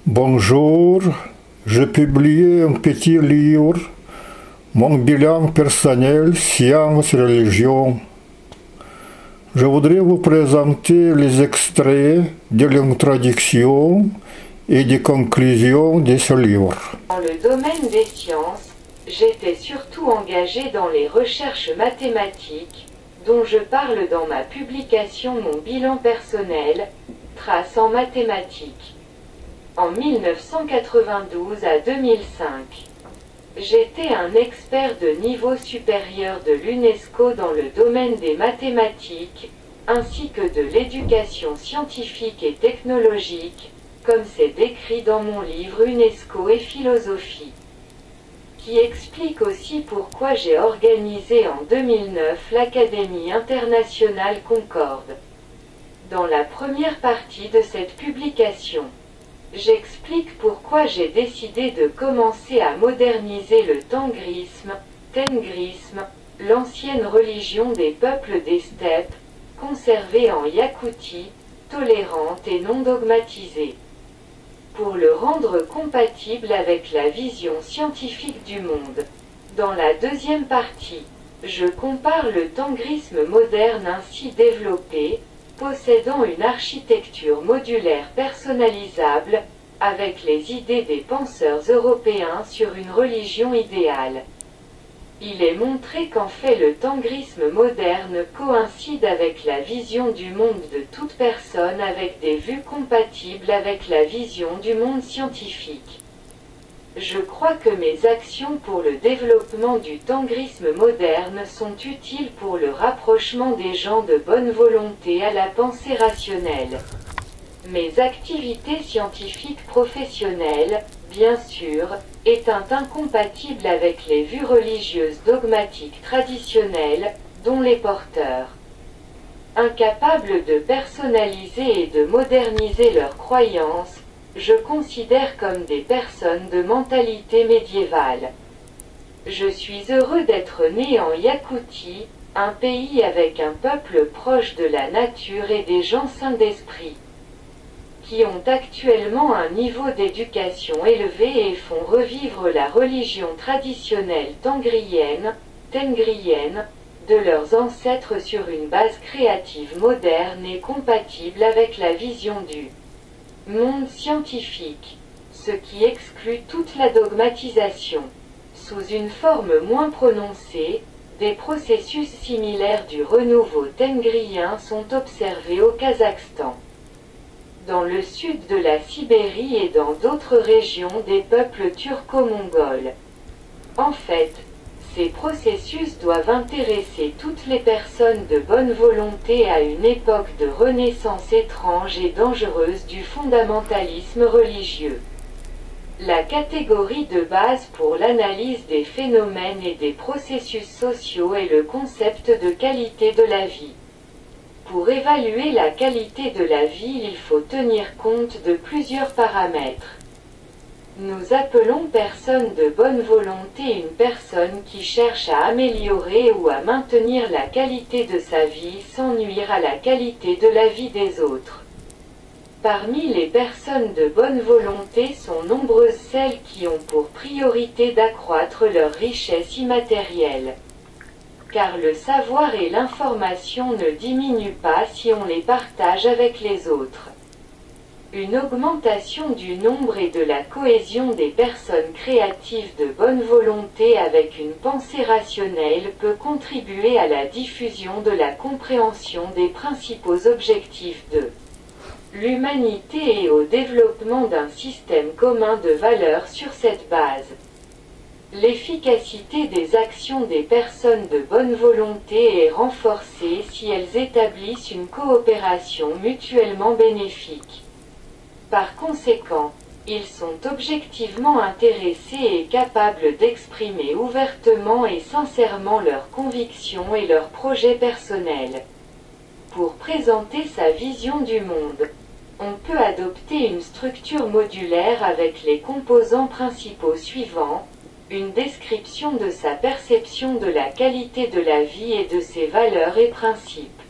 Bonjour, j'ai publié un petit livre, mon bilan personnel, science, religion. Je voudrais vous présenter les extraits de l'introduction et des conclusions de ce livre. Dans le domaine des sciences, j'étais surtout engagé dans les recherches mathématiques, dont je parle dans ma publication Mon bilan personnel, Traces en mathématiques. En 1992 à 2005. J'étais un expert de niveau supérieur de l'UNESCO dans le domaine des mathématiques, ainsi que de l'éducation scientifique et technologique, comme c'est décrit dans mon livre UNESCO et philosophie, qui explique aussi pourquoi j'ai organisé en 2009 l'Académie internationale Concorde. Dans la première partie de cette publication, j'explique pourquoi j'ai décidé de commencer à moderniser le tengrisme, l'ancienne religion des peuples des steppes, conservée en Yakoutie, tolérante et non dogmatisée, pour le rendre compatible avec la vision scientifique du monde. Dans la deuxième partie, je compare le tengrisme moderne ainsi développé, possédant une architecture modulaire personnalisable, avec les idées des penseurs européens sur une religion idéale. Il est montré qu'en fait le tengrisme moderne coïncide avec la vision du monde de toute personne avec des vues compatibles avec la vision du monde scientifique. Je crois que mes actions pour le développement du tengrisme moderne sont utiles pour le rapprochement des gens de bonne volonté à la pensée rationnelle. Mes activités scientifiques professionnelles, bien sûr, étant incompatibles avec les vues religieuses dogmatiques traditionnelles, dont les porteurs. Incapables de personnaliser et de moderniser leurs croyances, je considère comme des personnes de mentalité médiévale. Je suis heureux d'être né en Yakoutie, un pays avec un peuple proche de la nature et des gens sains d'esprit, qui ont actuellement un niveau d'éducation élevé et font revivre la religion traditionnelle tengrienne, de leurs ancêtres sur une base créative moderne et compatible avec la vision du monde scientifique, ce qui exclut toute la dogmatisation. Sous une forme moins prononcée, des processus similaires du renouveau tengrien sont observés au Kazakhstan, dans le sud de la Sibérie et dans d'autres régions des peuples turco-mongols. En fait, ces processus doivent intéresser toutes les personnes de bonne volonté à une époque de renaissance étrange et dangereuse du fondamentalisme religieux. La catégorie de base pour l'analyse des phénomènes et des processus sociaux est le concept de qualité de la vie. Pour évaluer la qualité de la vie, il faut tenir compte de plusieurs paramètres. Nous appelons personne de bonne volonté une personne qui cherche à améliorer ou à maintenir la qualité de sa vie sans nuire à la qualité de la vie des autres. Parmi les personnes de bonne volonté sont nombreuses celles qui ont pour priorité d'accroître leur richesse immatérielle. Car le savoir et l'information ne diminuent pas si on les partage avec les autres. Une augmentation du nombre et de la cohésion des personnes créatives de bonne volonté avec une pensée rationnelle peut contribuer à la diffusion de la compréhension des principaux objectifs de l'humanité et au développement d'un système commun de valeurs sur cette base. L'efficacité des actions des personnes de bonne volonté est renforcée si elles établissent une coopération mutuellement bénéfique. Par conséquent, ils sont objectivement intéressés et capables d'exprimer ouvertement et sincèrement leurs convictions et leurs projets personnels. Pour présenter sa vision du monde, on peut adopter une structure modulaire avec les composants principaux suivants: une description de sa perception de la qualité de la vie et de ses valeurs et principes,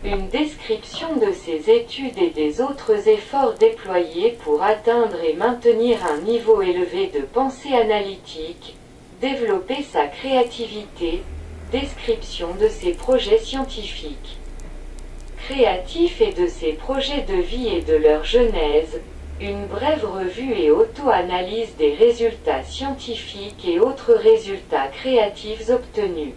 Une description de ses études et des autres efforts déployés pour atteindre et maintenir un niveau élevé de pensée analytique, développer sa créativité, description de ses projets scientifiques créatifs et de ses projets de vie et de leur genèse, une brève revue et auto-analyse des résultats scientifiques et autres résultats créatifs obtenus.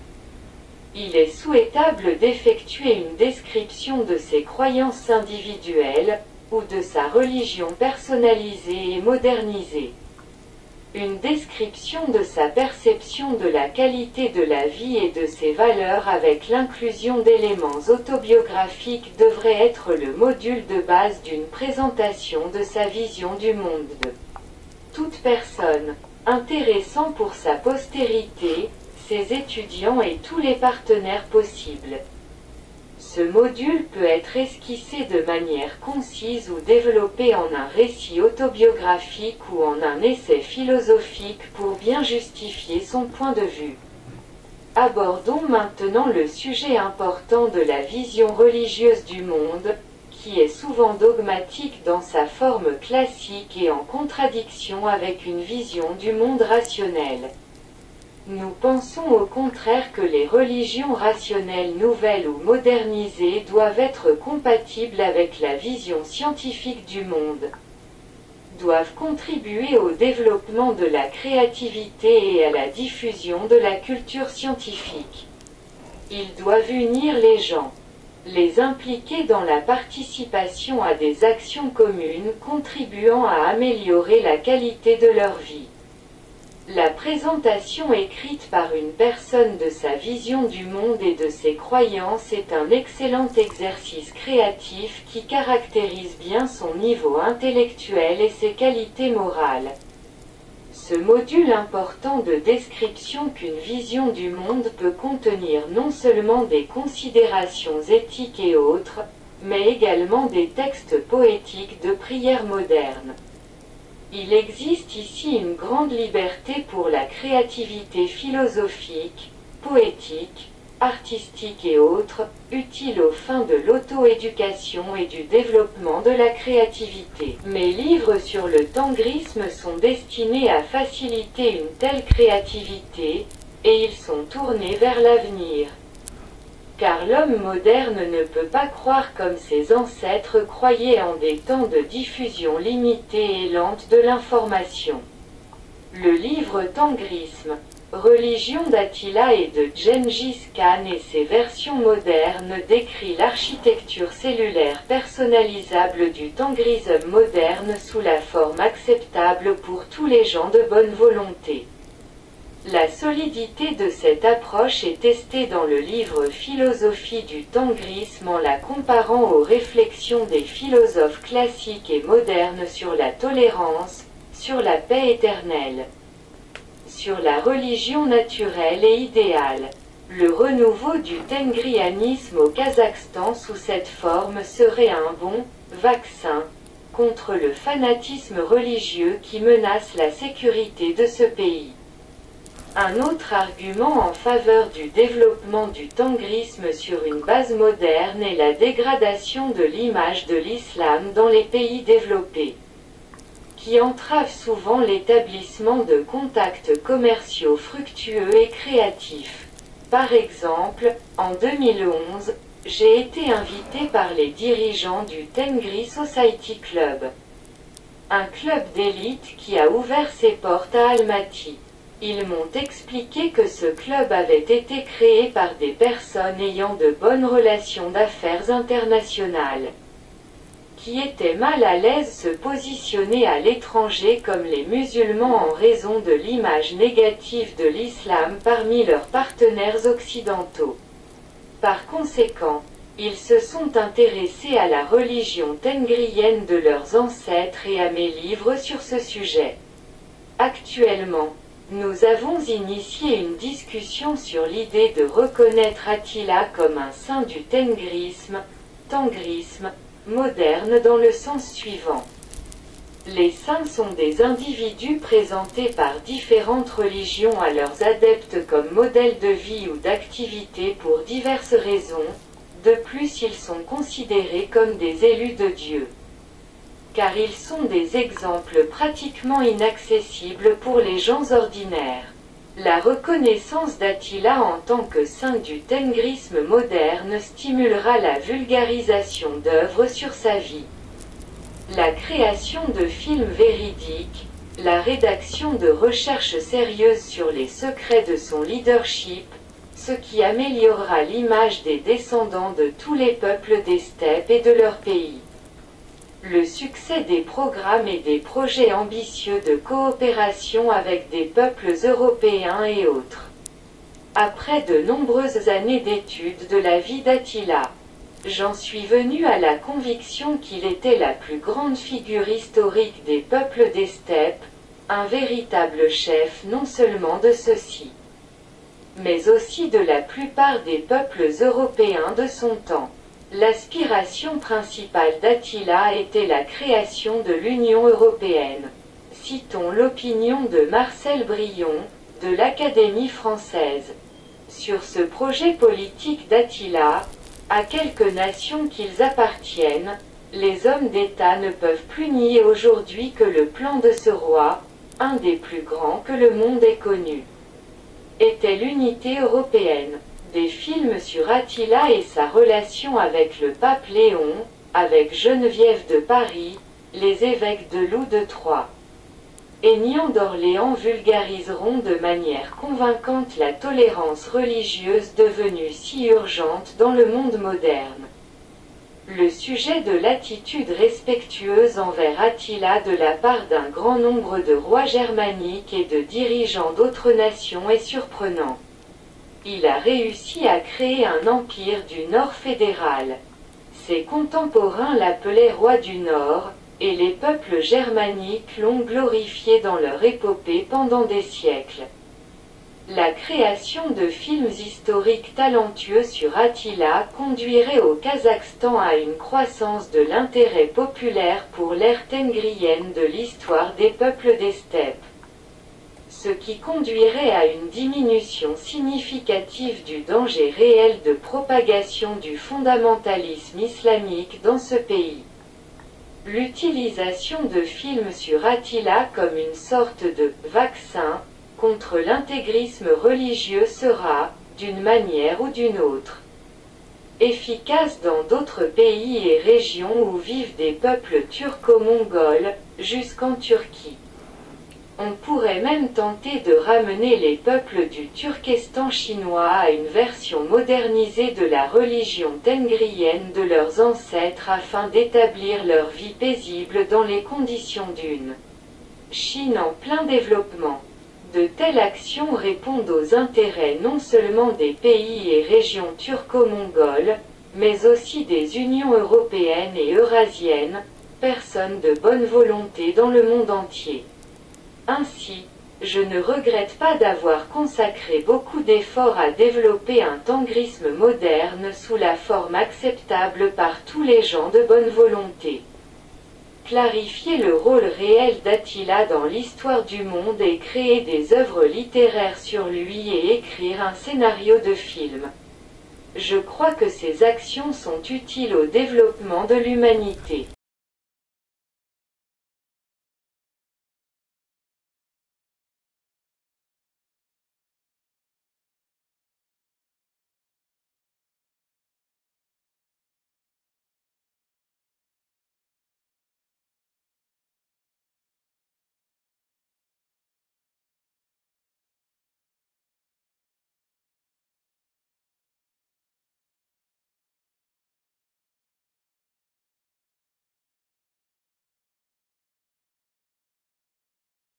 Il est souhaitable d'effectuer une description de ses croyances individuelles, ou de sa religion personnalisée et modernisée. Une description de sa perception de la qualité de la vie et de ses valeurs avec l'inclusion d'éléments autobiographiques devrait être le module de base d'une présentation de sa vision du monde de toute personne, intéressant pour sa postérité, ses étudiants et tous les partenaires possibles. Ce module peut être esquissé de manière concise ou développé en un récit autobiographique ou en un essai philosophique pour bien justifier son point de vue. Abordons maintenant le sujet important de la vision religieuse du monde, qui est souvent dogmatique dans sa forme classique et en contradiction avec une vision du monde rationnel. Nous pensons au contraire que les religions rationnelles nouvelles ou modernisées doivent être compatibles avec la vision scientifique du monde, doivent contribuer au développement de la créativité et à la diffusion de la culture scientifique. Ils doivent unir les gens, les impliquer dans la participation à des actions communes contribuant à améliorer la qualité de leur vie. La présentation écrite par une personne de sa vision du monde et de ses croyances est un excellent exercice créatif qui caractérise bien son niveau intellectuel et ses qualités morales. Ce module important de description qu'une vision du monde peut contenir non seulement des considérations éthiques et autres, mais également des textes poétiques de prière moderne. Il existe ici une grande liberté pour la créativité philosophique, poétique, artistique et autres, utile aux fins de l'auto-éducation et du développement de la créativité. Mes livres sur le tangrisme sont destinés à faciliter une telle créativité, et ils sont tournés vers l'avenir. Car l'homme moderne ne peut pas croire comme ses ancêtres croyaient en des temps de diffusion limitée et lente de l'information. Le livre Tangrisme, Religion d'Attila et de Gengis Khan et ses versions modernes décrit l'architecture cellulaire personnalisable du tangrisme moderne sous la forme acceptable pour tous les gens de bonne volonté. La solidité de cette approche est testée dans le livre Philosophie du tangrisme en la comparant aux réflexions des philosophes classiques et modernes sur la tolérance, sur la paix éternelle, sur la religion naturelle et idéale. Le renouveau du tengrianisme au Kazakhstan sous cette forme serait un bon vaccin contre le fanatisme religieux qui menace la sécurité de ce pays. Un autre argument en faveur du développement du tangrisme sur une base moderne est la dégradation de l'image de l'islam dans les pays développés, qui entrave souvent l'établissement de contacts commerciaux fructueux et créatifs. Par exemple, en 2011, j'ai été invité par les dirigeants du Tengri Society Club, un club d'élite qui a ouvert ses portes à Almaty. Ils m'ont expliqué que ce club avait été créé par des personnes ayant de bonnes relations d'affaires internationales, qui étaient mal à l'aise se positionner à l'étranger comme les musulmans en raison de l'image négative de l'islam parmi leurs partenaires occidentaux. Par conséquent, ils se sont intéressés à la religion tengrienne de leurs ancêtres et à mes livres sur ce sujet. Actuellement, nous avons initié une discussion sur l'idée de reconnaître Attila comme un saint du tengrisme moderne dans le sens suivant. Les saints sont des individus présentés par différentes religions à leurs adeptes comme modèles de vie ou d'activité pour diverses raisons, De plus, ils sont considérés comme des élus de Dieu. Car ils sont des exemples pratiquement inaccessibles pour les gens ordinaires. La reconnaissance d'Attila en tant que saint du tengrisme moderne stimulera la vulgarisation d'œuvres sur sa vie. La création de films véridiques, la rédaction de recherches sérieuses sur les secrets de son leadership, ce qui améliorera l'image des descendants de tous les peuples des steppes et de leur pays. Le succès des programmes et des projets ambitieux de coopération avec des peuples européens et autres. Après de nombreuses années d'études de la vie d'Attila, j'en suis venu à la conviction qu'il était la plus grande figure historique des peuples des steppes, un véritable chef non seulement de ceux-ci, mais aussi de la plupart des peuples européens de son temps. L'aspiration principale d'Attila était la création de l'Union européenne. Citons l'opinion de Marcel Brion, de l'Académie française. Sur ce projet politique d'Attila, à quelques nations qu'ils appartiennent, les hommes d'État ne peuvent plus nier aujourd'hui que le plan de ce roi, un des plus grands que le monde ait connu, était l'unité européenne. Des films sur Attila et sa relation avec le pape Léon, avec Geneviève de Paris, les évêques de Loup de Troyes, Aignan d'Orléans vulgariseront de manière convaincante la tolérance religieuse devenue si urgente dans le monde moderne. Le sujet de l'attitude respectueuse envers Attila de la part d'un grand nombre de rois germaniques et de dirigeants d'autres nations est surprenant. Il a réussi à créer un empire du Nord fédéral. Ses contemporains l'appelaient roi du Nord, et les peuples germaniques l'ont glorifié dans leur épopée pendant des siècles. La création de films historiques talentueux sur Attila conduirait au Kazakhstan à une croissance de l'intérêt populaire pour l'ère tengrienne de l'histoire des peuples des steppes, ce qui conduirait à une diminution significative du danger réel de propagation du fondamentalisme islamique dans ce pays. L'utilisation de films sur Attila comme une sorte de « vaccin » contre l'intégrisme religieux sera, d'une manière ou d'une autre, efficace dans d'autres pays et régions où vivent des peuples turco-mongols, jusqu'en Turquie. On pourrait même tenter de ramener les peuples du Turkestan chinois à une version modernisée de la religion tengrienne de leurs ancêtres afin d'établir leur vie paisible dans les conditions d'une Chine en plein développement. De telles actions répondent aux intérêts non seulement des pays et régions turco-mongoles, mais aussi des unions européennes et eurasiennes, personnes de bonne volonté dans le monde entier. Ainsi, je ne regrette pas d'avoir consacré beaucoup d'efforts à développer un tengrisme moderne sous la forme acceptable par tous les gens de bonne volonté. Clarifier le rôle réel d'Attila dans l'histoire du monde et créer des œuvres littéraires sur lui et écrire un scénario de film. Je crois que ces actions sont utiles au développement de l'humanité.